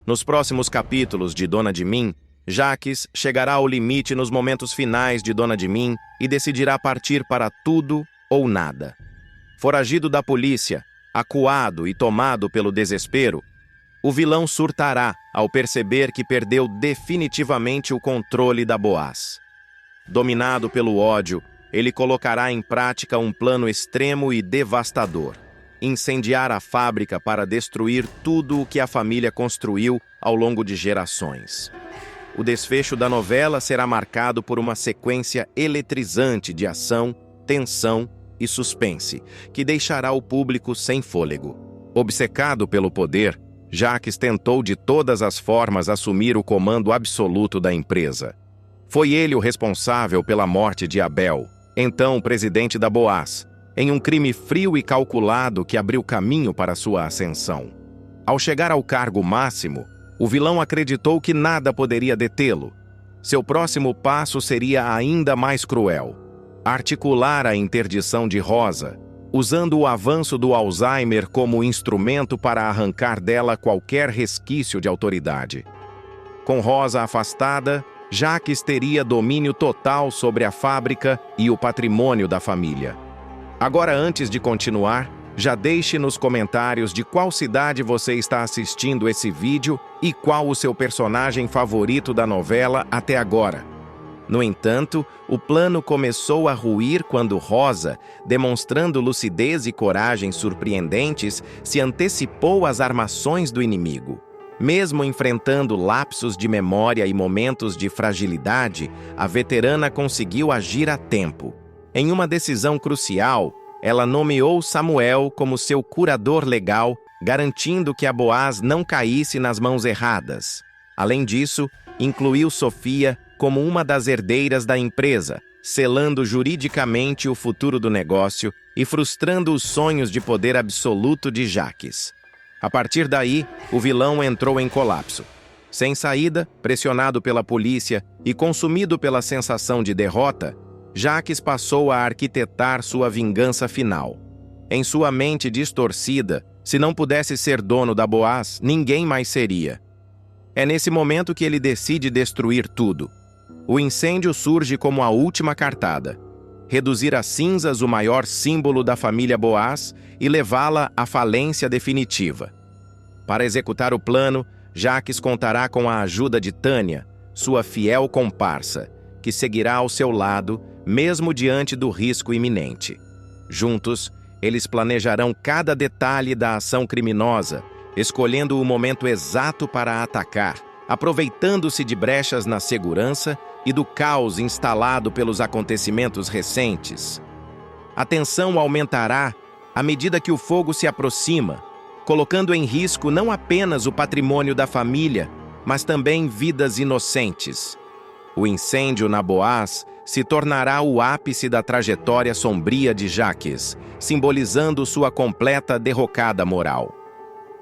Nos próximos capítulos de Dona de Mim, Jacques chegará ao limite nos momentos finais de Dona de Mim e decidirá partir para tudo ou nada. Foragido da polícia, acuado e tomado pelo desespero, o vilão surtará ao perceber que perdeu definitivamente o controle da Boaz. Dominado pelo ódio, ele colocará em prática um plano extremo e devastador: incendiar a fábrica para destruir tudo o que a família construiu ao longo de gerações. O desfecho da novela será marcado por uma sequência eletrizante de ação, tensão e suspense, que deixará o público sem fôlego. Obcecado pelo poder, Jacques tentou de todas as formas assumir o comando absoluto da empresa. Foi ele o responsável pela morte de Abel, então presidente da Boaz, em um crime frio e calculado que abriu caminho para sua ascensão. Ao chegar ao cargo máximo, o vilão acreditou que nada poderia detê-lo. Seu próximo passo seria ainda mais cruel: articular a interdição de Rosa, usando o avanço do Alzheimer como instrumento para arrancar dela qualquer resquício de autoridade. Com Rosa afastada, Jacques teria domínio total sobre a fábrica e o patrimônio da família. Agora, antes de continuar, já deixe nos comentários de qual cidade você está assistindo esse vídeo e qual o seu personagem favorito da novela até agora. No entanto, o plano começou a ruir quando Rosa, demonstrando lucidez e coragem surpreendentes, se antecipou às armações do inimigo. Mesmo enfrentando lapsos de memória e momentos de fragilidade, a veterana conseguiu agir a tempo. Em uma decisão crucial, ela nomeou Samuel como seu curador legal, garantindo que a Boaz não caísse nas mãos erradas. Além disso, incluiu Sofia como uma das herdeiras da empresa, selando juridicamente o futuro do negócio e frustrando os sonhos de poder absoluto de Jacques. A partir daí, o vilão entrou em colapso. Sem saída, pressionado pela polícia e consumido pela sensação de derrota, Jacques passou a arquitetar sua vingança final. Em sua mente distorcida, se não pudesse ser dono da Boaz, ninguém mais seria. É nesse momento que ele decide destruir tudo. O incêndio surge como a última cartada: reduzir a cinzas o maior símbolo da família Boaz e levá-la à falência definitiva. Para executar o plano, Jacques contará com a ajuda de Tânia, sua fiel comparsa, que seguirá ao seu lado, mesmo diante do risco iminente. Juntos, eles planejarão cada detalhe da ação criminosa, escolhendo o momento exato para atacar, aproveitando-se de brechas na segurança e do caos instalado pelos acontecimentos recentes. A tensão aumentará à medida que o fogo se aproxima, colocando em risco não apenas o patrimônio da família, mas também vidas inocentes. O incêndio na Boaz se tornará o ápice da trajetória sombria de Jacques, simbolizando sua completa derrocada moral.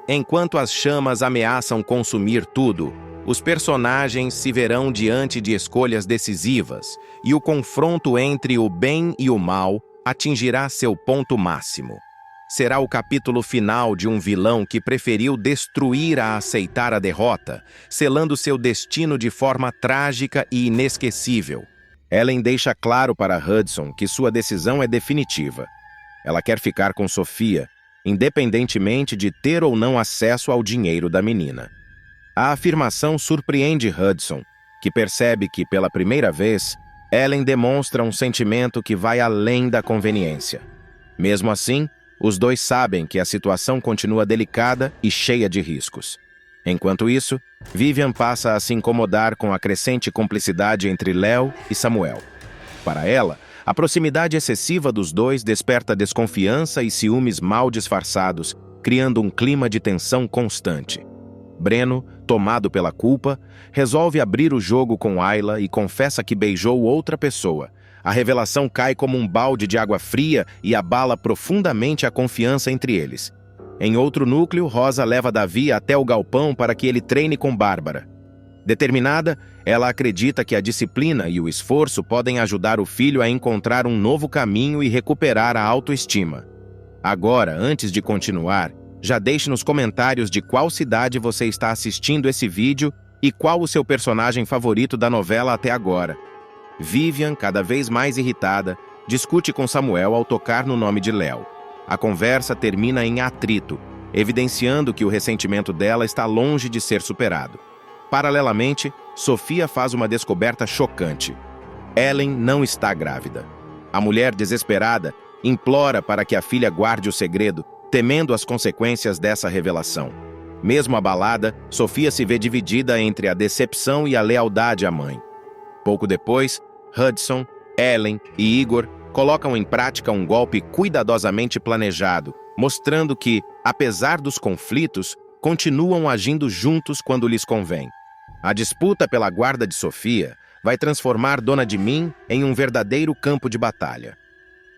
Enquanto as chamas ameaçam consumir tudo, os personagens se verão diante de escolhas decisivas e o confronto entre o bem e o mal atingirá seu ponto máximo. Será o capítulo final de um vilão que preferiu destruir a aceitar a derrota, selando seu destino de forma trágica e inesquecível. Ellen deixa claro para Hudson que sua decisão é definitiva. Ela quer ficar com Sofia, independentemente de ter ou não acesso ao dinheiro da menina. A afirmação surpreende Hudson, que percebe que, pela primeira vez, Ellen demonstra um sentimento que vai além da conveniência. Mesmo assim, os dois sabem que a situação continua delicada e cheia de riscos. Enquanto isso, Vivian passa a se incomodar com a crescente cumplicidade entre Léo e Samuel. Para ela, a proximidade excessiva dos dois desperta desconfiança e ciúmes mal disfarçados, criando um clima de tensão constante. Breno, tomado pela culpa, resolve abrir o jogo com Ayla e confessa que beijou outra pessoa. A revelação cai como um balde de água fria e abala profundamente a confiança entre eles. Em outro núcleo, Rosa leva Davi até o galpão para que ele treine com Bárbara. Determinada, ela acredita que a disciplina e o esforço podem ajudar o filho a encontrar um novo caminho e recuperar a autoestima. Agora, antes de continuar, Já deixe nos comentários de qual cidade você está assistindo esse vídeo e qual o seu personagem favorito da novela até agora. Vivian, cada vez mais irritada, discute com Samuel ao tocar no nome de Léo. A conversa termina em atrito, evidenciando que o ressentimento dela está longe de ser superado. Paralelamente, Sofia faz uma descoberta chocante. Ellen não está grávida. A mulher, desesperada, implora para que a filha guarde o segredo, temendo as consequências dessa revelação. Mesmo abalada, Sofia se vê dividida entre a decepção e a lealdade à mãe. Pouco depois, Hudson, Ellen e Igor colocam em prática um golpe cuidadosamente planejado, mostrando que, apesar dos conflitos, continuam agindo juntos quando lhes convém. A disputa pela guarda de Sofia vai transformar Dona de Min em um verdadeiro campo de batalha.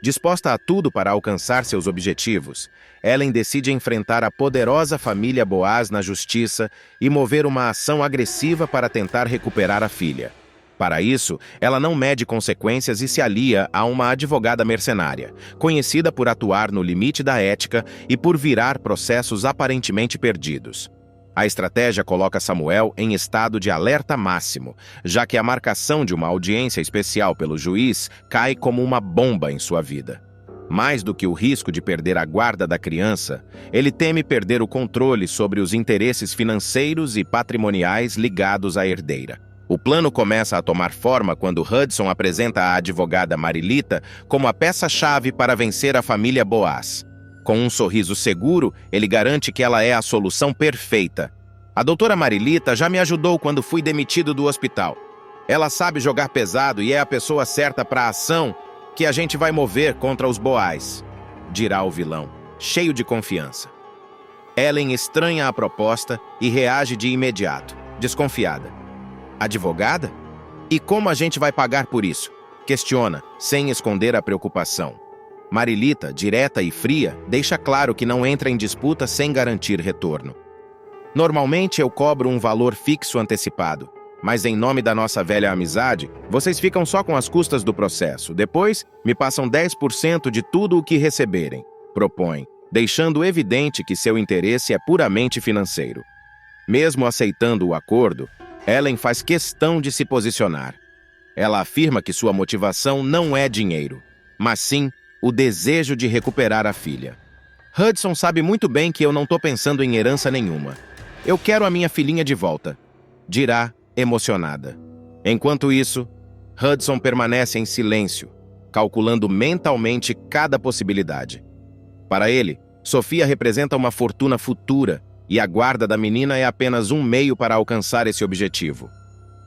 Disposta a tudo para alcançar seus objetivos, Ellen decide enfrentar a poderosa família Boaz na justiça e mover uma ação agressiva para tentar recuperar a filha. Para isso, ela não mede consequências e se alia a uma advogada mercenária, conhecida por atuar no limite da ética e por virar processos aparentemente perdidos. A estratégia coloca Samuel em estado de alerta máximo, já que a marcação de uma audiência especial pelo juiz cai como uma bomba em sua vida. Mais do que o risco de perder a guarda da criança, ele teme perder o controle sobre os interesses financeiros e patrimoniais ligados à herdeira. O plano começa a tomar forma quando Hudson apresenta a advogada Marilita como a peça-chave para vencer a família Boaz. Com um sorriso seguro, ele garante que ela é a solução perfeita. A doutora Marilita já me ajudou quando fui demitido do hospital. Ela sabe jogar pesado e é a pessoa certa para a ação que a gente vai mover contra os Boaz, dirá o vilão, cheio de confiança. Ellen estranha a proposta e reage de imediato, desconfiada. Advogada? E como a gente vai pagar por isso? Questiona, sem esconder a preocupação. Marilita, direta e fria, deixa claro que não entra em disputa sem garantir retorno. Normalmente eu cobro um valor fixo antecipado, mas em nome da nossa velha amizade, vocês ficam só com as custas do processo. Depois, me passam 10% de tudo o que receberem, propõe, deixando evidente que seu interesse é puramente financeiro. Mesmo aceitando o acordo, Ellen faz questão de se posicionar. Ela afirma que sua motivação não é dinheiro, mas sim o desejo de recuperar a filha. Hudson sabe muito bem que eu não estou pensando em herança nenhuma. Eu quero a minha filhinha de volta, dirá, emocionada. Enquanto isso, Hudson permanece em silêncio, calculando mentalmente cada possibilidade. Para ele, Sofia representa uma fortuna futura e a guarda da menina é apenas um meio para alcançar esse objetivo.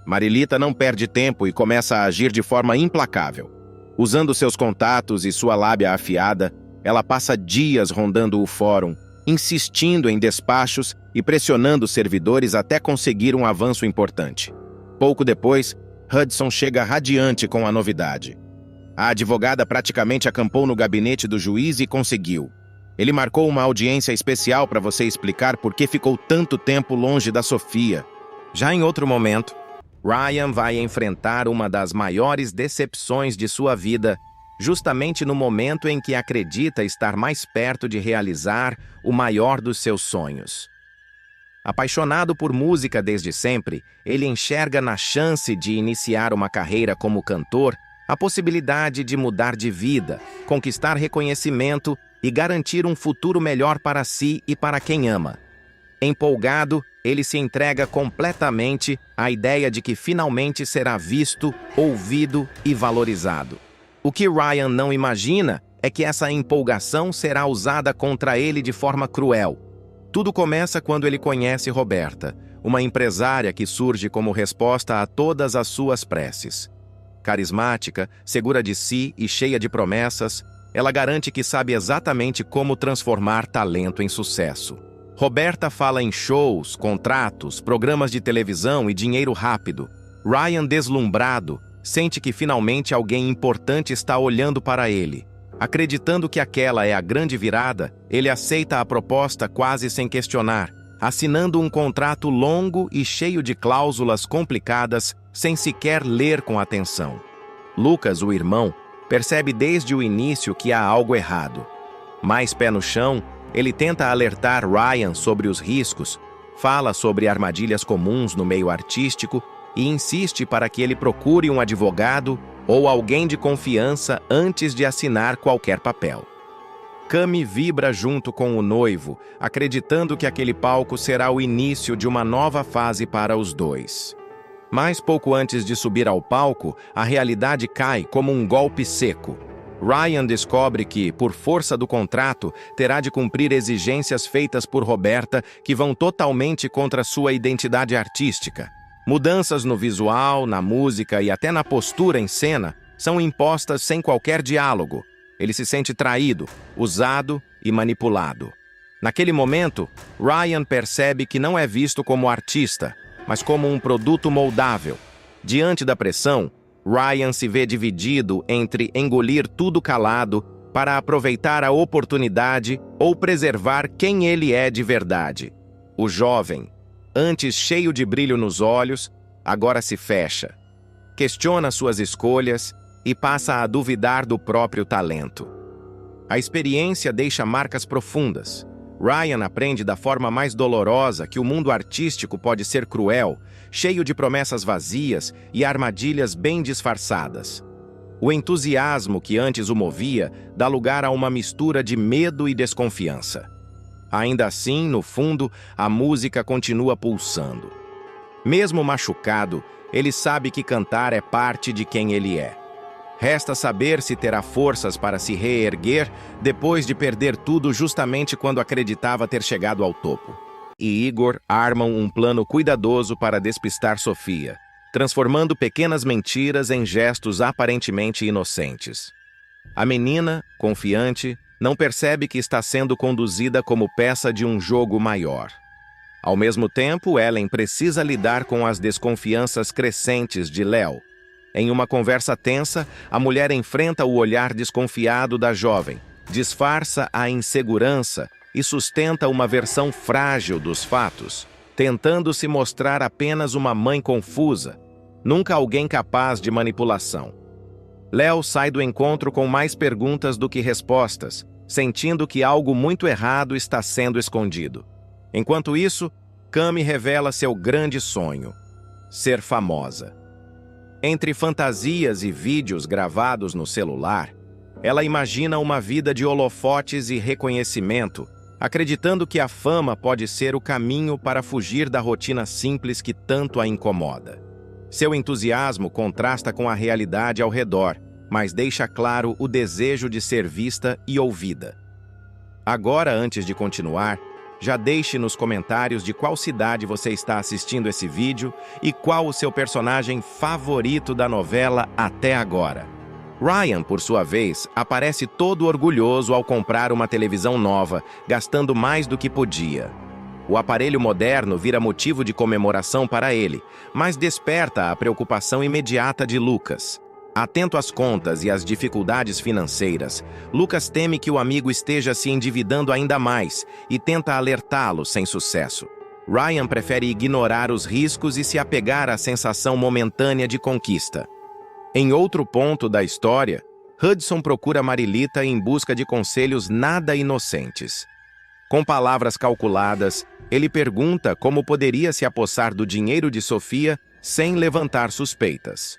Marilita não perde tempo e começa a agir de forma implacável. Usando seus contatos e sua lábia afiada, ela passa dias rondando o fórum, insistindo em despachos e pressionando os servidores até conseguir um avanço importante. Pouco depois, Hudson chega radiante com a novidade. A advogada praticamente acampou no gabinete do juiz e conseguiu. Ele marcou uma audiência especial para você explicar por que ficou tanto tempo longe da Sofia. Já em outro momento, Ryan vai enfrentar uma das maiores decepções de sua vida, justamente no momento em que acredita estar mais perto de realizar o maior dos seus sonhos. Apaixonado por música desde sempre, ele enxerga na chance de iniciar uma carreira como cantor a possibilidade de mudar de vida, conquistar reconhecimento e garantir um futuro melhor para si e para quem ama. Empolgado, ele se entrega completamente à ideia de que finalmente será visto, ouvido e valorizado. O que Ryan não imagina é que essa empolgação será usada contra ele de forma cruel. Tudo começa quando ele conhece Roberta, uma empresária que surge como resposta a todas as suas preces. Carismática, segura de si e cheia de promessas, ela garante que sabe exatamente como transformar talento em sucesso. Roberta fala em shows, contratos, programas de televisão e dinheiro rápido. Ryan, deslumbrado, sente que finalmente alguém importante está olhando para ele. Acreditando que aquela é a grande virada, ele aceita a proposta quase sem questionar, assinando um contrato longo e cheio de cláusulas complicadas sem sequer ler com atenção. Lucas, o irmão, percebe desde o início que há algo errado. Mais pé no chão, Ele tenta alertar Ryan sobre os riscos, fala sobre armadilhas comuns no meio artístico e insiste para que ele procure um advogado ou alguém de confiança antes de assinar qualquer papel. Cami vibra junto com o noivo, acreditando que aquele palco será o início de uma nova fase para os dois. Mas pouco antes de subir ao palco, a realidade cai como um golpe seco. Ryan descobre que, por força do contrato, terá de cumprir exigências feitas por Roberta que vão totalmente contra sua identidade artística. Mudanças no visual, na música e até na postura em cena são impostas sem qualquer diálogo. Ele se sente traído, usado e manipulado. Naquele momento, Ryan percebe que não é visto como artista, mas como um produto moldável. Diante da pressão, Ryan se vê dividido entre engolir tudo calado para aproveitar a oportunidade ou preservar quem ele é de verdade. O jovem, antes cheio de brilho nos olhos, agora se fecha. Questiona suas escolhas e passa a duvidar do próprio talento. A experiência deixa marcas profundas. Ryan aprende da forma mais dolorosa que o mundo artístico pode ser cruel, cheio de promessas vazias e armadilhas bem disfarçadas. O entusiasmo que antes o movia dá lugar a uma mistura de medo e desconfiança. Ainda assim, no fundo, a música continua pulsando. Mesmo machucado, ele sabe que cantar é parte de quem ele é. Resta saber se terá forças para se reerguer depois de perder tudo justamente quando acreditava ter chegado ao topo. E Igor armam um plano cuidadoso para despistar Sofia, transformando pequenas mentiras em gestos aparentemente inocentes. A menina, confiante, não percebe que está sendo conduzida como peça de um jogo maior. Ao mesmo tempo, Ellen precisa lidar com as desconfianças crescentes de Léo. Em uma conversa tensa, a mulher enfrenta o olhar desconfiado da jovem, disfarça a insegurança e sustenta uma versão frágil dos fatos, tentando se mostrar apenas uma mãe confusa, nunca alguém capaz de manipulação. Léo sai do encontro com mais perguntas do que respostas, sentindo que algo muito errado está sendo escondido. Enquanto isso, Cami revela seu grande sonho: ser famosa. Entre fantasias e vídeos gravados no celular, ela imagina uma vida de holofotes e reconhecimento, acreditando que a fama pode ser o caminho para fugir da rotina simples que tanto a incomoda. Seu entusiasmo contrasta com a realidade ao redor, mas deixa claro o desejo de ser vista e ouvida. Agora, antes de continuar, já deixe nos comentários de qual cidade você está assistindo esse vídeo e qual o seu personagem favorito da novela até agora. Ryan, por sua vez, aparece todo orgulhoso ao comprar uma televisão nova, gastando mais do que podia. O aparelho moderno vira motivo de comemoração para ele, mas desperta a preocupação imediata de Lucas. Atento às contas e às dificuldades financeiras, Lucas teme que o amigo esteja se endividando ainda mais e tenta alertá-lo sem sucesso. Ryan prefere ignorar os riscos e se apegar à sensação momentânea de conquista. Em outro ponto da história, Hudson procura Marilita em busca de conselhos nada inocentes. Com palavras calculadas, ele pergunta como poderia se apossar do dinheiro de Sofia sem levantar suspeitas.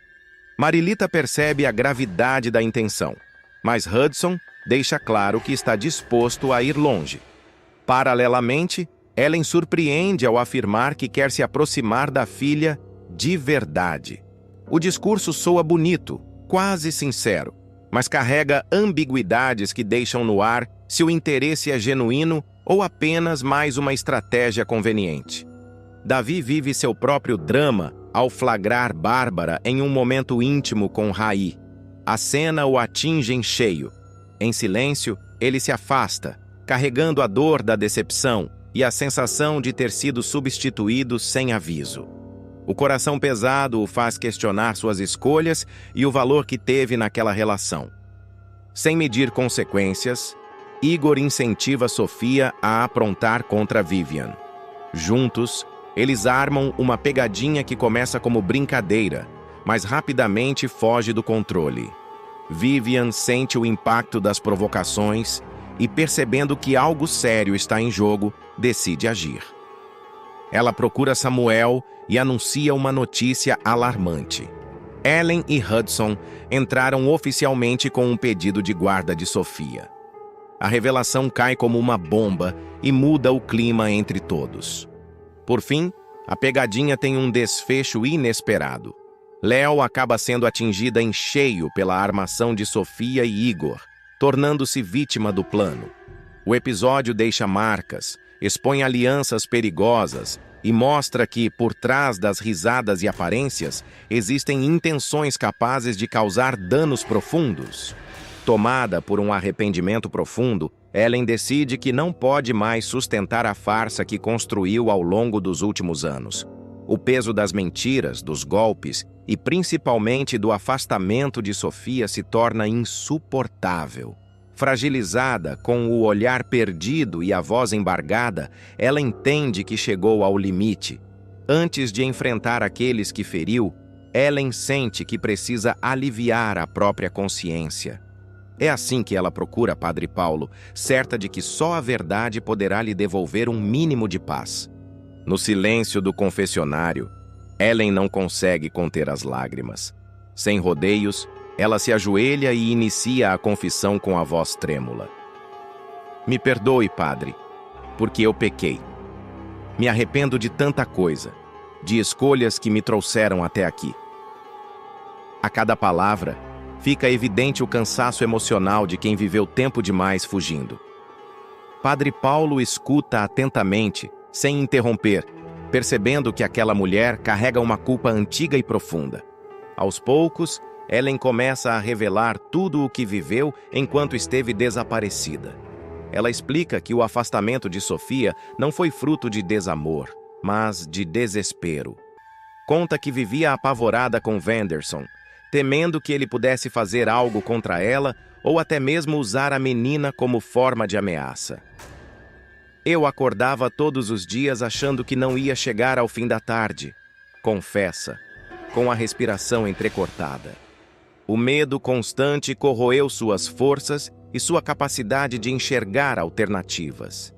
Marilita percebe a gravidade da intenção, mas Hudson deixa claro que está disposto a ir longe. Paralelamente, Ellen surpreende ao afirmar que quer se aproximar da filha de verdade. O discurso soa bonito, quase sincero, mas carrega ambiguidades que deixam no ar se o interesse é genuíno ou apenas mais uma estratégia conveniente. Davi vive seu próprio drama ao flagrar Bárbara em um momento íntimo com Raí. A cena o atinge em cheio. Em silêncio, ele se afasta, carregando a dor da decepção e a sensação de ter sido substituído sem aviso. O coração pesado o faz questionar suas escolhas e o valor que teve naquela relação. Sem medir consequências, Igor incentiva Sofia a aprontar contra Vivian. Juntos, eles armam uma pegadinha que começa como brincadeira, mas rapidamente foge do controle. Vivian sente o impacto das provocações e, percebendo que algo sério está em jogo, decide agir. Ela procura Samuel e anuncia uma notícia alarmante. Ellen e Hudson entraram oficialmente com um pedido de guarda de Sofia. A revelação cai como uma bomba e muda o clima entre todos. Por fim, a pegadinha tem um desfecho inesperado. Léo acaba sendo atingida em cheio pela armação de Sofia e Igor, tornando-se vítima do plano. O episódio deixa marcas, expõe alianças perigosas e mostra que, por trás das risadas e aparências, existem intenções capazes de causar danos profundos. Tomada por um arrependimento profundo, Ellen decide que não pode mais sustentar a farsa que construiu ao longo dos últimos anos. O peso das mentiras, dos golpes e principalmente do afastamento de Sofia se torna insuportável. Fragilizada, com o olhar perdido e a voz embargada, ela entende que chegou ao limite. Antes de enfrentar aqueles que feriu, Ellen sente que precisa aliviar a própria consciência. É assim que ela procura Padre Paulo, certa de que só a verdade poderá lhe devolver um mínimo de paz. No silêncio do confessionário, Ellen não consegue conter as lágrimas. Sem rodeios, ela se ajoelha e inicia a confissão com a voz trêmula. Me perdoe, Padre, porque eu pequei. Me arrependo de tanta coisa, de escolhas que me trouxeram até aqui. A cada palavra, fica evidente o cansaço emocional de quem viveu tempo demais fugindo. Padre Paulo escuta atentamente, sem interromper, percebendo que aquela mulher carrega uma culpa antiga e profunda. Aos poucos, Ellen começa a revelar tudo o que viveu enquanto esteve desaparecida. Ela explica que o afastamento de Sofia não foi fruto de desamor, mas de desespero. Conta que vivia apavorada com Wenderson, temendo que ele pudesse fazer algo contra ela ou até mesmo usar a menina como forma de ameaça. Eu acordava todos os dias achando que não ia chegar ao fim da tarde, confessa, com a respiração entrecortada. O medo constante corroeu suas forças e sua capacidade de enxergar alternativas.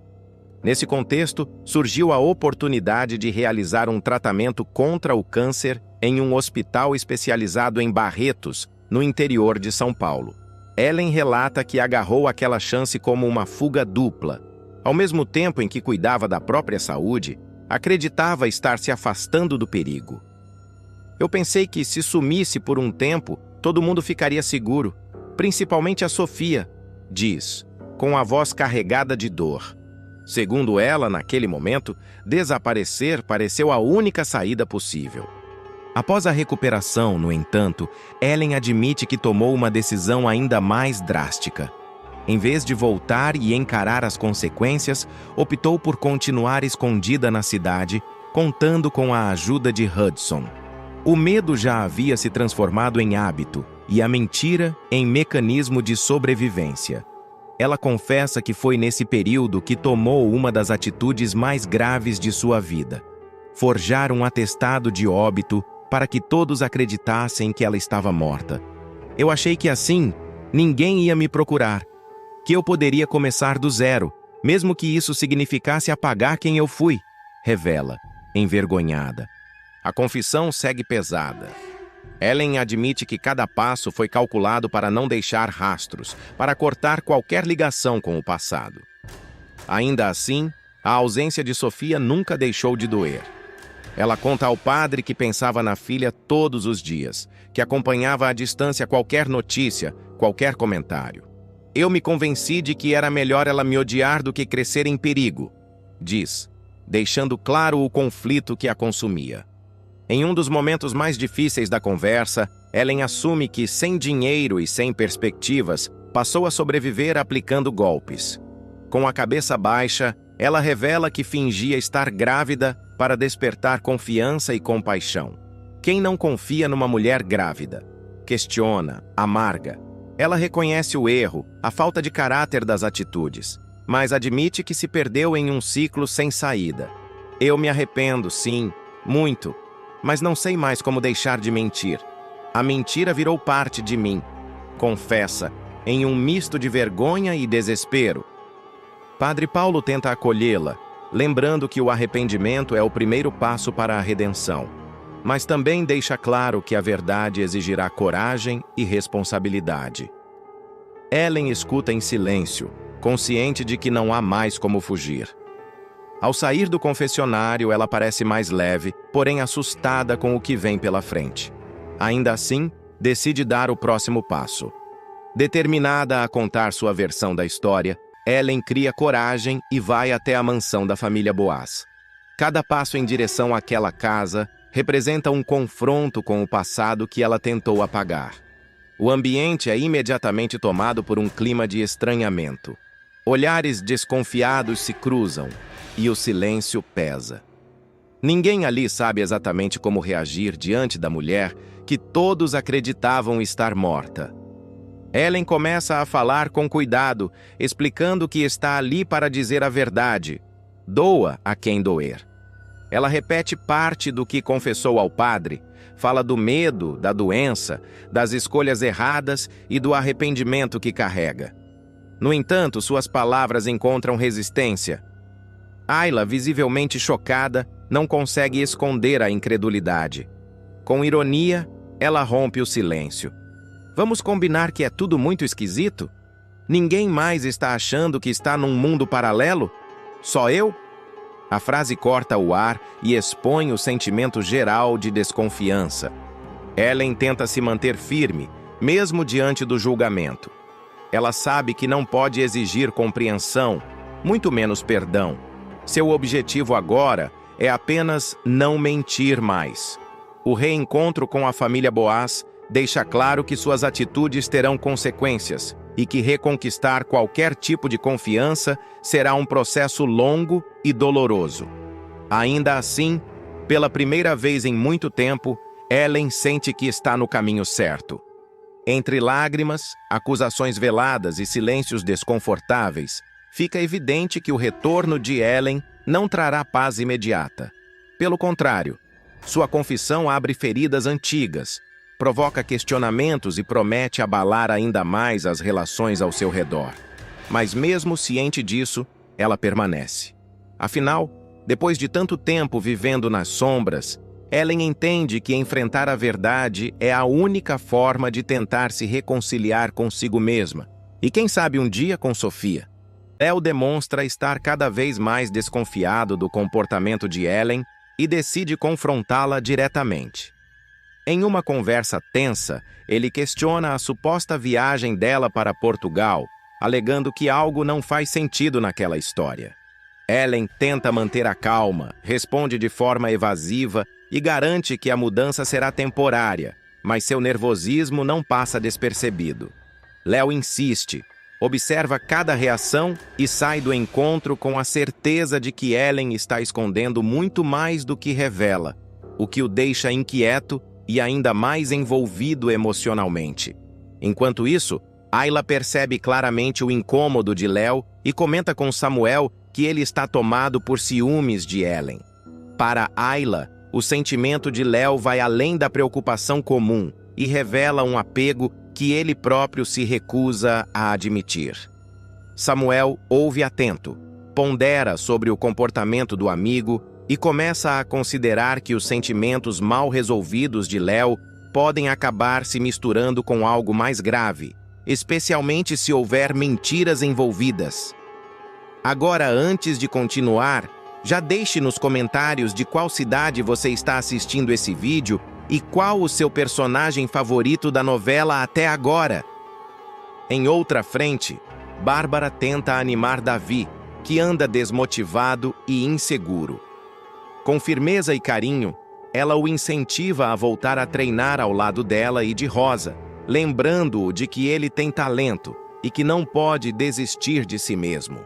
Nesse contexto, surgiu a oportunidade de realizar um tratamento contra o câncer em um hospital especializado em Barretos, no interior de São Paulo. Ellen relata que agarrou aquela chance como uma fuga dupla. Ao mesmo tempo em que cuidava da própria saúde, acreditava estar se afastando do perigo. Eu pensei que, se sumisse por um tempo, todo mundo ficaria seguro, principalmente a Sofia, diz, com a voz carregada de dor. Segundo ela, naquele momento, desaparecer pareceu a única saída possível. Após a recuperação, no entanto, Ellen admite que tomou uma decisão ainda mais drástica. Em vez de voltar e encarar as consequências, optou por continuar escondida na cidade, contando com a ajuda de Hudson. O medo já havia se transformado em hábito e a mentira em mecanismo de sobrevivência. Ela confessa que foi nesse período que tomou uma das atitudes mais graves de sua vida: forjar um atestado de óbito para que todos acreditassem que ela estava morta. Eu achei que assim, ninguém ia me procurar, que eu poderia começar do zero, mesmo que isso significasse apagar quem eu fui, revela, envergonhada. A confissão segue pesada. Ellen admite que cada passo foi calculado para não deixar rastros, para cortar qualquer ligação com o passado. Ainda assim, a ausência de Sofia nunca deixou de doer. Ela conta ao padre que pensava na filha todos os dias, que acompanhava à distância qualquer notícia, qualquer comentário. Eu me convenci de que era melhor ela me odiar do que crescer em perigo, diz, deixando claro o conflito que a consumia. Em um dos momentos mais difíceis da conversa, Ellen assume que, sem dinheiro e sem perspectivas, passou a sobreviver aplicando golpes. Com a cabeça baixa, ela revela que fingia estar grávida para despertar confiança e compaixão. Quem não confia numa mulher grávida? Questiona, amarga. Ela reconhece o erro, a falta de caráter das atitudes, mas admite que se perdeu em um ciclo sem saída. Eu me arrependo, sim, muito, mas não sei mais como deixar de mentir. A mentira virou parte de mim, confessa, em um misto de vergonha e desespero. Padre Paulo tenta acolhê-la, lembrando que o arrependimento é o primeiro passo para a redenção, mas também deixa claro que a verdade exigirá coragem e responsabilidade. Ellen escuta em silêncio, consciente de que não há mais como fugir. Ao sair do confessionário, ela parece mais leve, porém assustada com o que vem pela frente. Ainda assim, decide dar o próximo passo. Determinada a contar sua versão da história, Ellen cria coragem e vai até a mansão da família Boaz. Cada passo em direção àquela casa representa um confronto com o passado que ela tentou apagar. O ambiente é imediatamente tomado por um clima de estranhamento. Olhares desconfiados se cruzam e o silêncio pesa. Ninguém ali sabe exatamente como reagir diante da mulher que todos acreditavam estar morta. Ellen começa a falar com cuidado, explicando que está ali para dizer a verdade. Doa a quem doer. Ela repete parte do que confessou ao padre, fala do medo, da doença, das escolhas erradas e do arrependimento que carrega. No entanto, suas palavras encontram resistência. Ayla, visivelmente chocada, não consegue esconder a incredulidade. Com ironia, ela rompe o silêncio. Vamos combinar que é tudo muito esquisito? Ninguém mais está achando que está num mundo paralelo? Só eu? A frase corta o ar e expõe o sentimento geral de desconfiança. Ellen tenta se manter firme, mesmo diante do julgamento. Ela sabe que não pode exigir compreensão, muito menos perdão. Seu objetivo agora é apenas não mentir mais. O reencontro com a família Boaz deixa claro que suas atitudes terão consequências e que reconquistar qualquer tipo de confiança será um processo longo e doloroso. Ainda assim, pela primeira vez em muito tempo, Ellen sente que está no caminho certo. Entre lágrimas, acusações veladas e silêncios desconfortáveis, fica evidente que o retorno de Ellen não trará paz imediata. Pelo contrário, sua confissão abre feridas antigas, provoca questionamentos e promete abalar ainda mais as relações ao seu redor. Mas mesmo ciente disso, ela permanece. Afinal, depois de tanto tempo vivendo nas sombras, Ellen entende que enfrentar a verdade é a única forma de tentar se reconciliar consigo mesma, e quem sabe um dia com Sofia. Léo demonstra estar cada vez mais desconfiado do comportamento de Ellen e decide confrontá-la diretamente. Em uma conversa tensa, ele questiona a suposta viagem dela para Portugal, alegando que algo não faz sentido naquela história. Ellen tenta manter a calma, responde de forma evasiva e garante que a mudança será temporária, mas seu nervosismo não passa despercebido. Léo insiste, observa cada reação e sai do encontro com a certeza de que Ellen está escondendo muito mais do que revela, o que o deixa inquieto e ainda mais envolvido emocionalmente. Enquanto isso, Ayla percebe claramente o incômodo de Léo e comenta com Samuel que ele está tomado por ciúmes de Ellen. Para Ayla, o sentimento de Léo vai além da preocupação comum e revela um apego que ele próprio se recusa a admitir. Samuel ouve atento, pondera sobre o comportamento do amigo e começa a considerar que os sentimentos mal resolvidos de Léo podem acabar se misturando com algo mais grave, especialmente se houver mentiras envolvidas. Agora, antes de continuar, já deixe nos comentários de qual cidade você está assistindo esse vídeo e qual o seu personagem favorito da novela até agora. Em outra frente, Bárbara tenta animar Davi, que anda desmotivado e inseguro. Com firmeza e carinho, ela o incentiva a voltar a treinar ao lado dela e de Rosa, lembrando-o de que ele tem talento e que não pode desistir de si mesmo.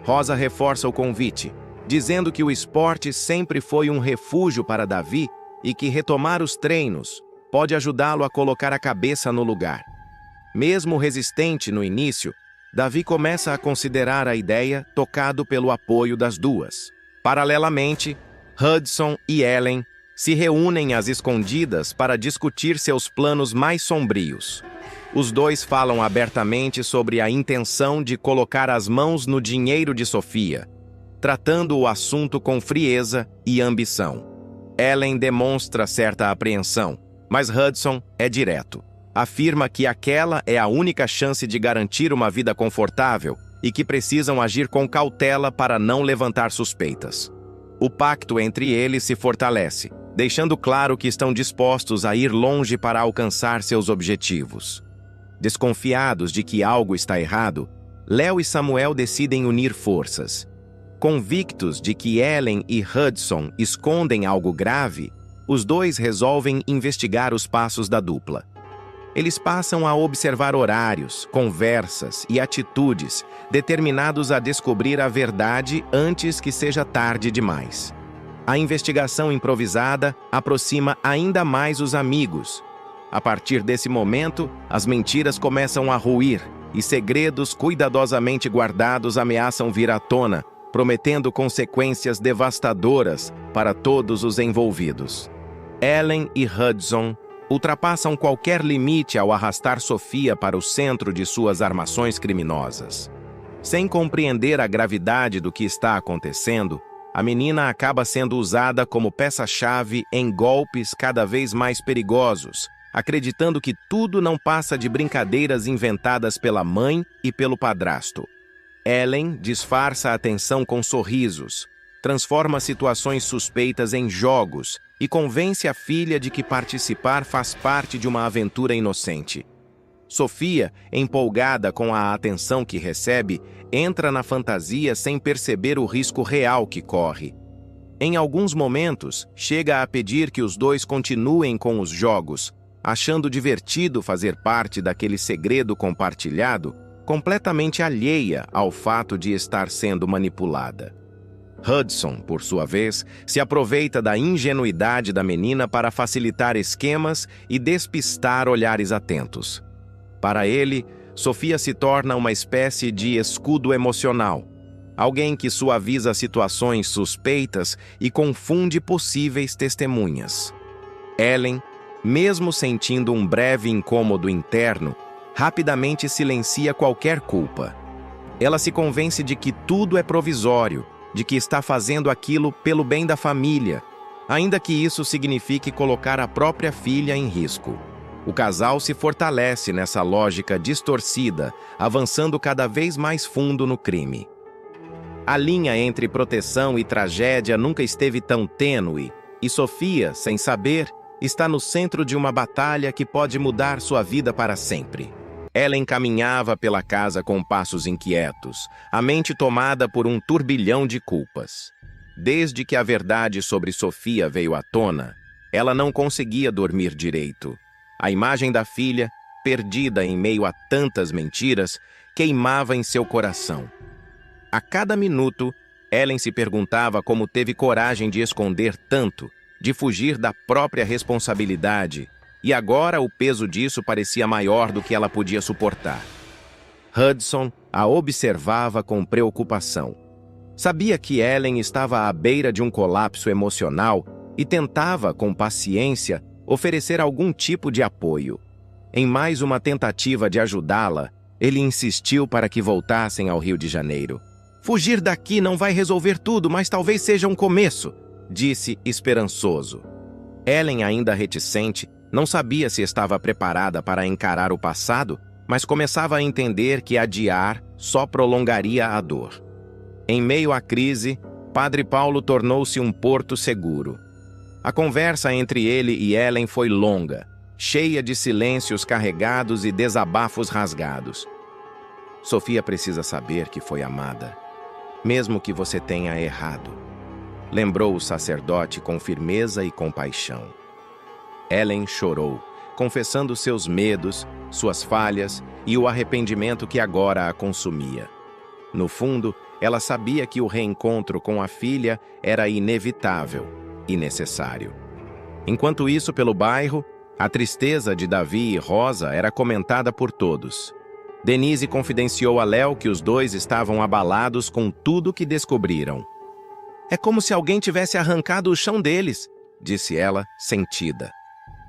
Rosa reforça o convite, dizendo que o esporte sempre foi um refúgio para Davi e que retomar os treinos pode ajudá-lo a colocar a cabeça no lugar. Mesmo resistente no início, Davi começa a considerar a ideia, tocado pelo apoio das duas. Paralelamente, Hudson e Ellen se reúnem às escondidas para discutir seus planos mais sombrios. Os dois falam abertamente sobre a intenção de colocar as mãos no dinheiro de Sofia, tratando o assunto com frieza e ambição. Ellen demonstra certa apreensão, mas Hudson é direto. Afirma que aquela é a única chance de garantir uma vida confortável e que precisam agir com cautela para não levantar suspeitas. O pacto entre eles se fortalece, deixando claro que estão dispostos a ir longe para alcançar seus objetivos. Desconfiados de que algo está errado, Léo e Samuel decidem unir forças. Convictos de que Ellen e Hudson escondem algo grave, os dois resolvem investigar os passos da dupla. Eles passam a observar horários, conversas e atitudes, determinados a descobrir a verdade antes que seja tarde demais. A investigação improvisada aproxima ainda mais os amigos. A partir desse momento, as mentiras começam a ruir e segredos cuidadosamente guardados ameaçam vir à tona, prometendo consequências devastadoras para todos os envolvidos. Ellen e Hudson ultrapassam qualquer limite ao arrastar Sofia para o centro de suas armações criminosas. Sem compreender a gravidade do que está acontecendo, a menina acaba sendo usada como peça-chave em golpes cada vez mais perigosos, acreditando que tudo não passa de brincadeiras inventadas pela mãe e pelo padrasto. Ellen disfarça a tensão com sorrisos, transforma situações suspeitas em jogos e convence a filha de que participar faz parte de uma aventura inocente. Sofia, empolgada com a atenção que recebe, entra na fantasia sem perceber o risco real que corre. Em alguns momentos, chega a pedir que os dois continuem com os jogos, achando divertido fazer parte daquele segredo compartilhado, completamente alheia ao fato de estar sendo manipulada. Hudson, por sua vez, se aproveita da ingenuidade da menina para facilitar esquemas e despistar olhares atentos. Para ele, Sofia se torna uma espécie de escudo emocional, alguém que suaviza situações suspeitas e confunde possíveis testemunhas. Ellen, mesmo sentindo um breve incômodo interno, rapidamente silencia qualquer culpa. Ela se convence de que tudo é provisório, de que está fazendo aquilo pelo bem da família, ainda que isso signifique colocar a própria filha em risco. O casal se fortalece nessa lógica distorcida, avançando cada vez mais fundo no crime. A linha entre proteção e tragédia nunca esteve tão tênue, e Sofia, sem saber, está no centro de uma batalha que pode mudar sua vida para sempre. Ela encaminhava pela casa com passos inquietos, a mente tomada por um turbilhão de culpas. Desde que a verdade sobre Sofia veio à tona, ela não conseguia dormir direito. A imagem da filha, perdida em meio a tantas mentiras, queimava em seu coração. A cada minuto, Ellen se perguntava como teve coragem de esconder tanto, de fugir da própria responsabilidade, e agora o peso disso parecia maior do que ela podia suportar. Hudson a observava com preocupação. Sabia que Ellen estava à beira de um colapso emocional e tentava, com paciência, oferecer algum tipo de apoio. Em mais uma tentativa de ajudá-la, ele insistiu para que voltassem ao Rio de Janeiro. "Fugir daqui não vai resolver tudo, mas talvez seja um começo", disse esperançoso. Ellen, ainda reticente, não sabia se estava preparada para encarar o passado, mas começava a entender que adiar só prolongaria a dor. Em meio à crise, Padre Paulo tornou-se um porto seguro. A conversa entre ele e Ellen foi longa, cheia de silêncios carregados e desabafos rasgados. "Sofia precisa saber que foi amada, mesmo que você tenha errado", lembrou o sacerdote com firmeza e compaixão. Ellen chorou, confessando seus medos, suas falhas e o arrependimento que agora a consumia. No fundo, ela sabia que o reencontro com a filha era inevitável e necessário. Enquanto isso, pelo bairro, a tristeza de Davi e Rosa era comentada por todos. Denise confidenciou a Léo que os dois estavam abalados com tudo que descobriram. "É como se alguém tivesse arrancado o chão deles", disse ela, sentida.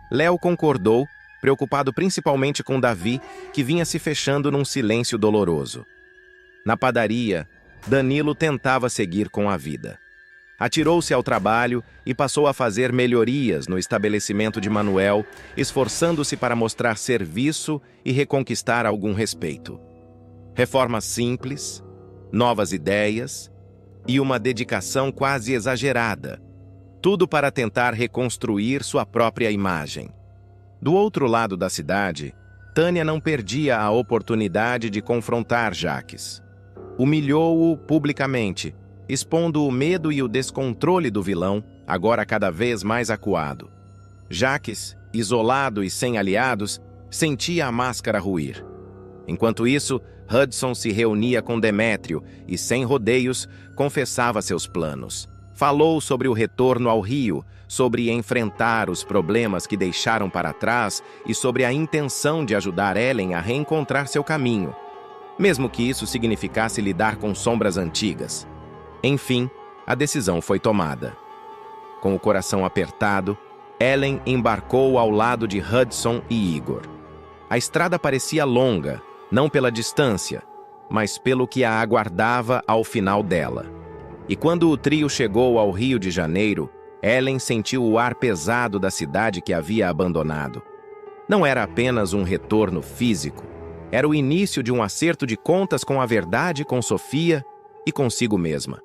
Léo concordou, preocupado principalmente com Davi, que vinha se fechando num silêncio doloroso. Na padaria, Danilo tentava seguir com a vida. Atirou-se ao trabalho e passou a fazer melhorias no estabelecimento de Manuel, esforçando-se para mostrar serviço e reconquistar algum respeito. Reformas simples, novas ideias e uma dedicação quase exagerada. Tudo para tentar reconstruir sua própria imagem. Do outro lado da cidade, Tânia não perdia a oportunidade de confrontar Jaques. Humilhou-o publicamente, expondo o medo e o descontrole do vilão, agora cada vez mais acuado. Jaques, isolado e sem aliados, sentia a máscara ruir. Enquanto isso, Hudson se reunia com Demétrio e, sem rodeios, confessava seus planos. Falou sobre o retorno ao Rio, sobre enfrentar os problemas que deixaram para trás e sobre a intenção de ajudar Ellen a reencontrar seu caminho, mesmo que isso significasse lidar com sombras antigas. Enfim, a decisão foi tomada. Com o coração apertado, Ellen embarcou ao lado de Hudson e Igor. A estrada parecia longa, não pela distância, mas pelo que a aguardava ao final dela. E quando o trio chegou ao Rio de Janeiro, Ellen sentiu o ar pesado da cidade que havia abandonado. Não era apenas um retorno físico, era o início de um acerto de contas com a verdade, com Sofia e consigo mesma.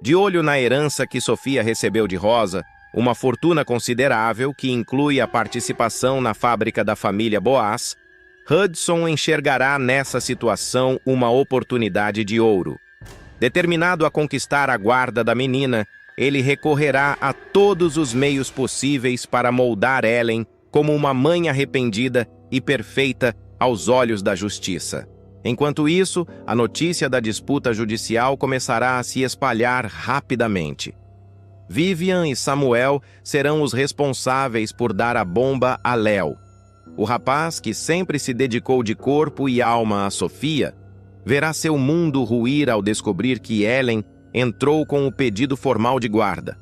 De olho na herança que Sofia recebeu de Rosa, uma fortuna considerável que inclui a participação na fábrica da família Boaz, Hudson enxergará nessa situação uma oportunidade de ouro. Determinado a conquistar a guarda da menina, ele recorrerá a todos os meios possíveis para moldar Ellen como uma mãe arrependida e perfeita aos olhos da justiça. Enquanto isso, a notícia da disputa judicial começará a se espalhar rapidamente. Vivian e Samuel serão os responsáveis por dar a bomba a Léo. O rapaz, que sempre se dedicou de corpo e alma a Sofia, verá seu mundo ruir ao descobrir que Ellen entrou com o pedido formal de guarda.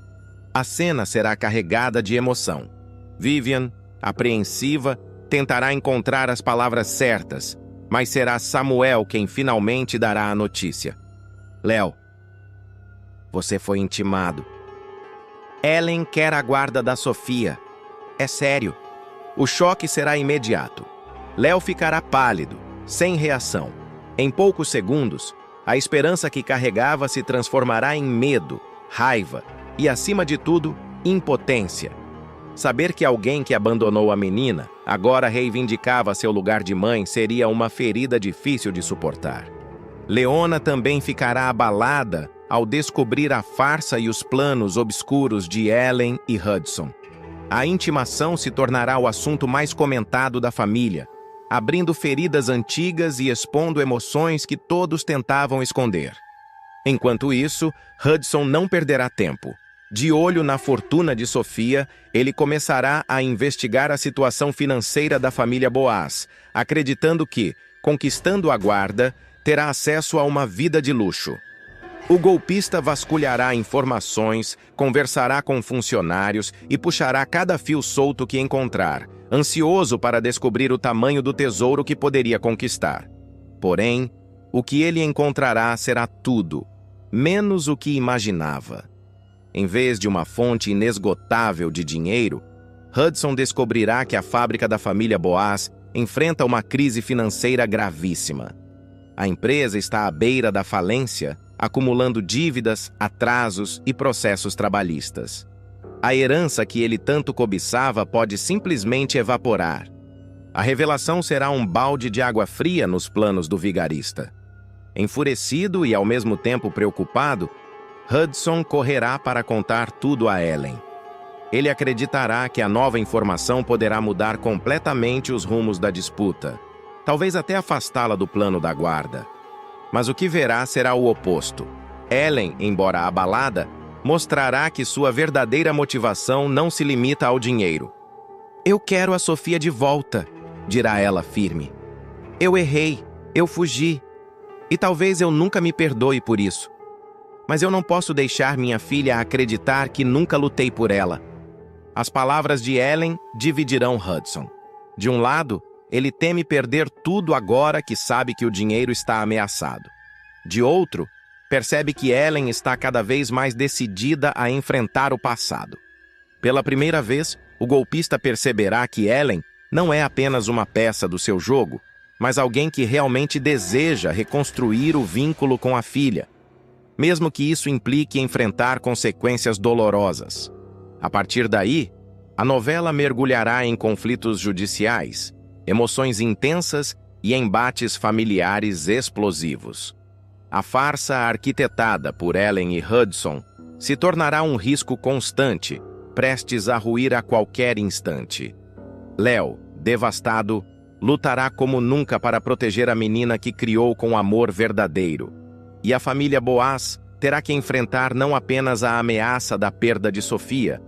A cena será carregada de emoção. Vivian, apreensiva, tentará encontrar as palavras certas, mas será Samuel quem finalmente dará a notícia. Léo, você foi intimado. Ellen quer a guarda da Sofia. É sério. O choque será imediato. Léo ficará pálido, sem reação. Em poucos segundos, a esperança que carregava se transformará em medo, raiva e, acima de tudo, impotência. Saber que alguém que abandonou a menina agora reivindicava seu lugar de mãe seria uma ferida difícil de suportar. Leona também ficará abalada ao descobrir a farsa e os planos obscuros de Ellen e Hudson. A intimação se tornará o assunto mais comentado da família, abrindo feridas antigas e expondo emoções que todos tentavam esconder. Enquanto isso, Hudson não perderá tempo. De olho na fortuna de Sofia, ele começará a investigar a situação financeira da família Boaz, acreditando que, conquistando a guarda, terá acesso a uma vida de luxo. O golpista vasculhará informações, conversará com funcionários e puxará cada fio solto que encontrar, ansioso para descobrir o tamanho do tesouro que poderia conquistar. Porém, o que ele encontrará será tudo, menos o que imaginava. Em vez de uma fonte inesgotável de dinheiro, Hudson descobrirá que a fábrica da família Boaz enfrenta uma crise financeira gravíssima. A empresa está à beira da falência, acumulando dívidas, atrasos e processos trabalhistas. A herança que ele tanto cobiçava pode simplesmente evaporar. A revelação será um balde de água fria nos planos do vigarista. Enfurecido e ao mesmo tempo preocupado, Hudson correrá para contar tudo a Ellen. Ele acreditará que a nova informação poderá mudar completamente os rumos da disputa, talvez até afastá-la do plano da guarda. Mas o que verá será o oposto. Ellen, embora abalada, mostrará que sua verdadeira motivação não se limita ao dinheiro. "Eu quero a Sofia de volta", dirá ela firme. "Eu errei, eu fugi, e talvez eu nunca me perdoe por isso. Mas eu não posso deixar minha filha acreditar que nunca lutei por ela." As palavras de Ellen dividirão Hudson. De um lado, ele teme perder tudo agora que sabe que o dinheiro está ameaçado. De outro, percebe que Ellen está cada vez mais decidida a enfrentar o passado. Pela primeira vez, o golpista perceberá que Ellen não é apenas uma peça do seu jogo, mas alguém que realmente deseja reconstruir o vínculo com a filha, mesmo que isso implique enfrentar consequências dolorosas. A partir daí, a novela mergulhará em conflitos judiciais, emoções intensas e embates familiares explosivos. A farsa arquitetada por Ellen e Hudson se tornará um risco constante, prestes a ruir a qualquer instante. Léo, devastado, lutará como nunca para proteger a menina que criou com amor verdadeiro. E a família Boaz terá que enfrentar não apenas a ameaça da perda de Sofia,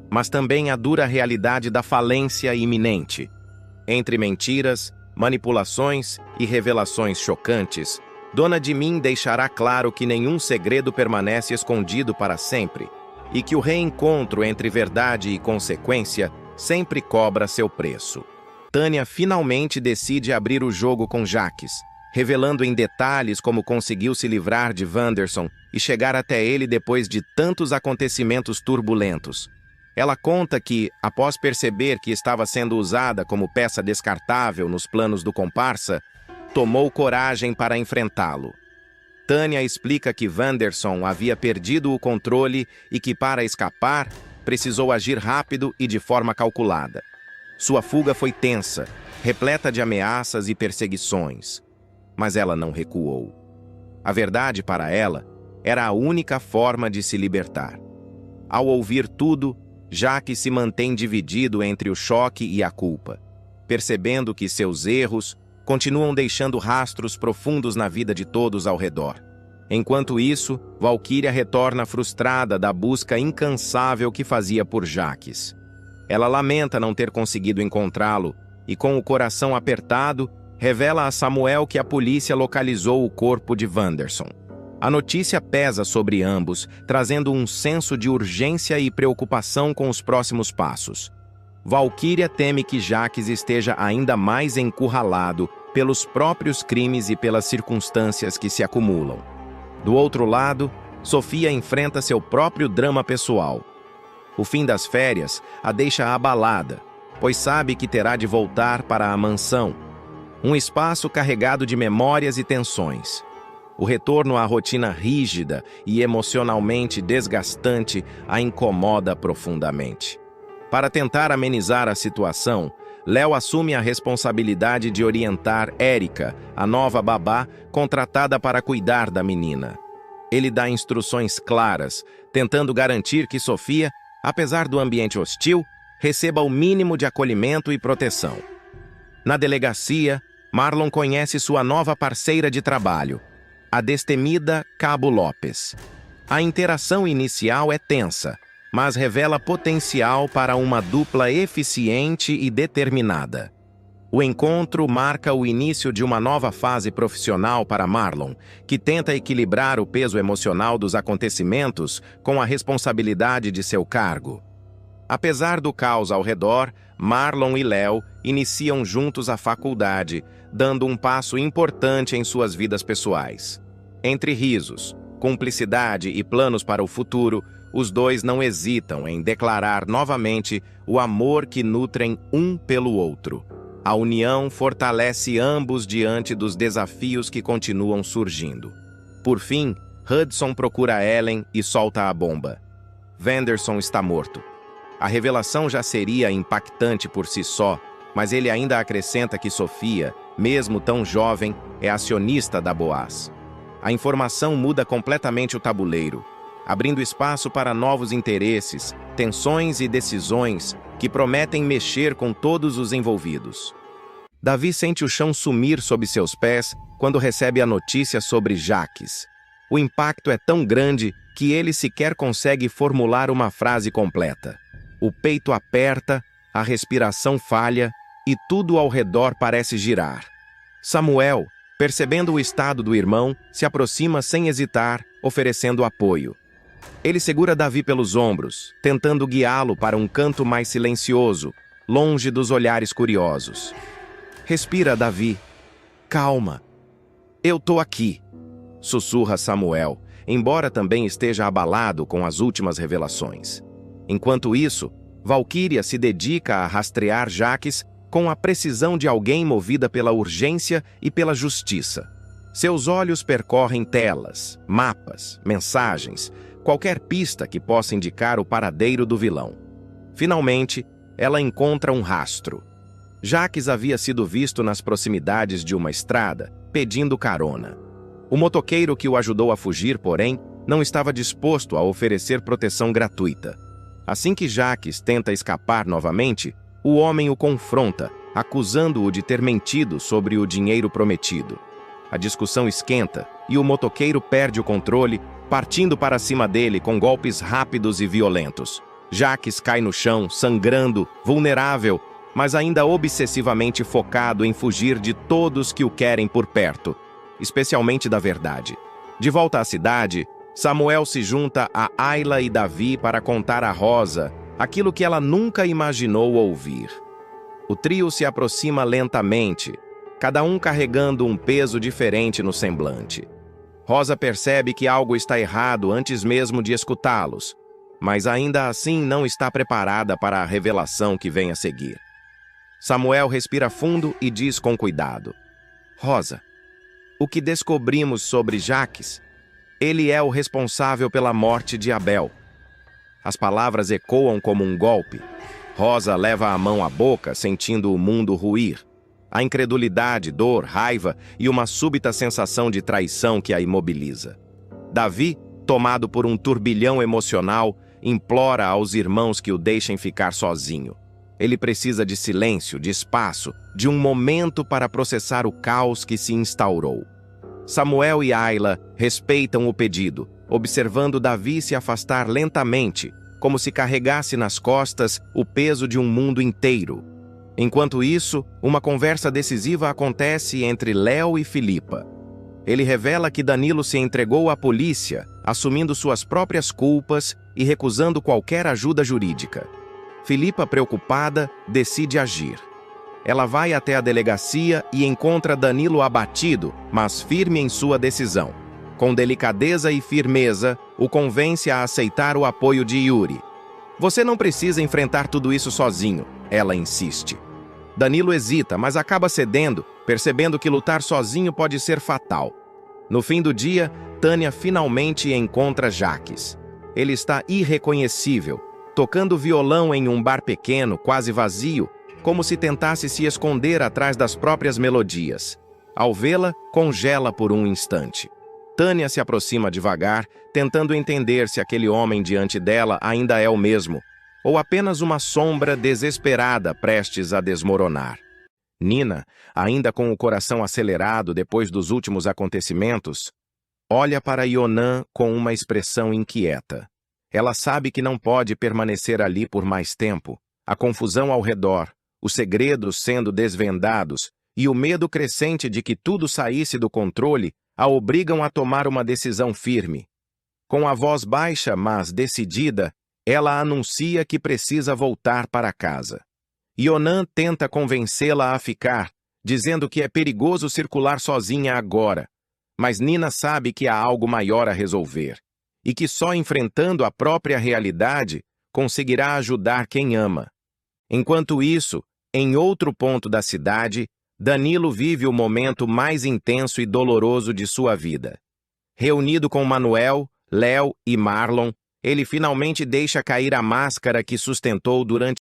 mas também a dura realidade da falência iminente. Entre mentiras, manipulações e revelações chocantes, Dona de Mim deixará claro que nenhum segredo permanece escondido para sempre e que o reencontro entre verdade e consequência sempre cobra seu preço. Tânia finalmente decide abrir o jogo com Jacques, revelando em detalhes como conseguiu se livrar de Wanderson e chegar até ele depois de tantos acontecimentos turbulentos. Ela conta que, após perceber que estava sendo usada como peça descartável nos planos do comparsa, tomou coragem para enfrentá-lo. Tânia explica que Wanderson havia perdido o controle e que, para escapar, precisou agir rápido e de forma calculada. Sua fuga foi tensa, repleta de ameaças e perseguições. Mas ela não recuou. A verdade, para ela, era a única forma de se libertar. Ao ouvir tudo, Jacques se mantém dividido entre o choque e a culpa, percebendo que seus erros continuam deixando rastros profundos na vida de todos ao redor. Enquanto isso, Valquíria retorna frustrada da busca incansável que fazia por Jacques. Ela lamenta não ter conseguido encontrá-lo e, com o coração apertado, revela a Samuel que a polícia localizou o corpo de Wanderson. A notícia pesa sobre ambos, trazendo um senso de urgência e preocupação com os próximos passos. Valquíria teme que Jacques esteja ainda mais encurralado pelos próprios crimes e pelas circunstâncias que se acumulam. Do outro lado, Sofia enfrenta seu próprio drama pessoal. O fim das férias a deixa abalada, pois sabe que terá de voltar para a mansão, um espaço carregado de memórias e tensões. O retorno à rotina rígida e emocionalmente desgastante a incomoda profundamente. Para tentar amenizar a situação, Léo assume a responsabilidade de orientar Érica, a nova babá, contratada para cuidar da menina. Ele dá instruções claras, tentando garantir que Sofia, apesar do ambiente hostil, receba o mínimo de acolhimento e proteção. Na delegacia, Marlon conhece sua nova parceira de trabalho, a destemida Cabo Lopes. A interação inicial é tensa, mas revela potencial para uma dupla eficiente e determinada. O encontro marca o início de uma nova fase profissional para Marlon, que tenta equilibrar o peso emocional dos acontecimentos com a responsabilidade de seu cargo. Apesar do caos ao redor, Marlon e Léo iniciam juntos a faculdade, dando um passo importante em suas vidas pessoais. Entre risos, cumplicidade e planos para o futuro, os dois não hesitam em declarar novamente o amor que nutrem um pelo outro. A união fortalece ambos diante dos desafios que continuam surgindo. Por fim, Hudson procura Ellen e solta a bomba. Wanderson está morto. A revelação já seria impactante por si só, mas ele ainda acrescenta que Sofia, mesmo tão jovem, é acionista da Boaz. A informação muda completamente o tabuleiro, abrindo espaço para novos interesses, tensões e decisões que prometem mexer com todos os envolvidos. Davi sente o chão sumir sob seus pés quando recebe a notícia sobre Jacques. O impacto é tão grande que ele sequer consegue formular uma frase completa. O peito aperta, a respiração falha e tudo ao redor parece girar. Samuel, percebendo o estado do irmão, se aproxima sem hesitar, oferecendo apoio. Ele segura Davi pelos ombros, tentando guiá-lo para um canto mais silencioso, longe dos olhares curiosos. Respira, Davi. Calma. Eu tô aqui, sussurra Samuel, embora também esteja abalado com as últimas revelações. Enquanto isso, Valquíria se dedica a rastrear Jaques com a precisão de alguém movida pela urgência e pela justiça. Seus olhos percorrem telas, mapas, mensagens, qualquer pista que possa indicar o paradeiro do vilão. Finalmente, ela encontra um rastro. Jaques havia sido visto nas proximidades de uma estrada, pedindo carona. O motoqueiro que o ajudou a fugir, porém, não estava disposto a oferecer proteção gratuita. Assim que Jaques tenta escapar novamente, o homem o confronta, acusando-o de ter mentido sobre o dinheiro prometido. A discussão esquenta e o motoqueiro perde o controle, partindo para cima dele com golpes rápidos e violentos. Jaques cai no chão, sangrando, vulnerável, mas ainda obsessivamente focado em fugir de todos que o querem por perto, especialmente da verdade. De volta à cidade, Samuel se junta a Ayla e Davi para contar a Rosa aquilo que ela nunca imaginou ouvir. O trio se aproxima lentamente, cada um carregando um peso diferente no semblante. Rosa percebe que algo está errado antes mesmo de escutá-los, mas ainda assim não está preparada para a revelação que vem a seguir. Samuel respira fundo e diz com cuidado: Rosa, o que descobrimos sobre Jaques? Ele é o responsável pela morte de Abel. As palavras ecoam como um golpe. Rosa leva a mão à boca, sentindo o mundo ruir. A incredulidade, dor, raiva e uma súbita sensação de traição que a imobiliza. Davi, tomado por um turbilhão emocional, implora aos irmãos que o deixem ficar sozinho. Ele precisa de silêncio, de espaço, de um momento para processar o caos que se instaurou. Samuel e Ayla respeitam o pedido, observando Davi se afastar lentamente, como se carregasse nas costas o peso de um mundo inteiro. Enquanto isso, uma conversa decisiva acontece entre Léo e Filipa. Ele revela que Danilo se entregou à polícia, assumindo suas próprias culpas e recusando qualquer ajuda jurídica. Filipa, preocupada, decide agir. Ela vai até a delegacia e encontra Danilo abatido, mas firme em sua decisão. Com delicadeza e firmeza, o convence a aceitar o apoio de Yuri. Você não precisa enfrentar tudo isso sozinho, ela insiste. Danilo hesita, mas acaba cedendo, percebendo que lutar sozinho pode ser fatal. No fim do dia, Tânia finalmente encontra Jaques. Ele está irreconhecível, tocando violão em um bar pequeno, quase vazio, como se tentasse se esconder atrás das próprias melodias. Ao vê-la, congela por um instante. Tânia se aproxima devagar, tentando entender se aquele homem diante dela ainda é o mesmo, ou apenas uma sombra desesperada prestes a desmoronar. Nina, ainda com o coração acelerado depois dos últimos acontecimentos, olha para Ionan com uma expressão inquieta. Ela sabe que não pode permanecer ali por mais tempo. A confusão ao redor, os segredos sendo desvendados e o medo crescente de que tudo saísse do controle a obrigam a tomar uma decisão firme. Com a voz baixa, mas decidida, ela anuncia que precisa voltar para casa. Ionan tenta convencê-la a ficar, dizendo que é perigoso circular sozinha agora, mas Nina sabe que há algo maior a resolver, e que só enfrentando a própria realidade conseguirá ajudar quem ama. Enquanto isso, em outro ponto da cidade, Danilo vive o momento mais intenso e doloroso de sua vida. Reunido com Manuel, Léo e Marlon, ele finalmente deixa cair a máscara que sustentou durante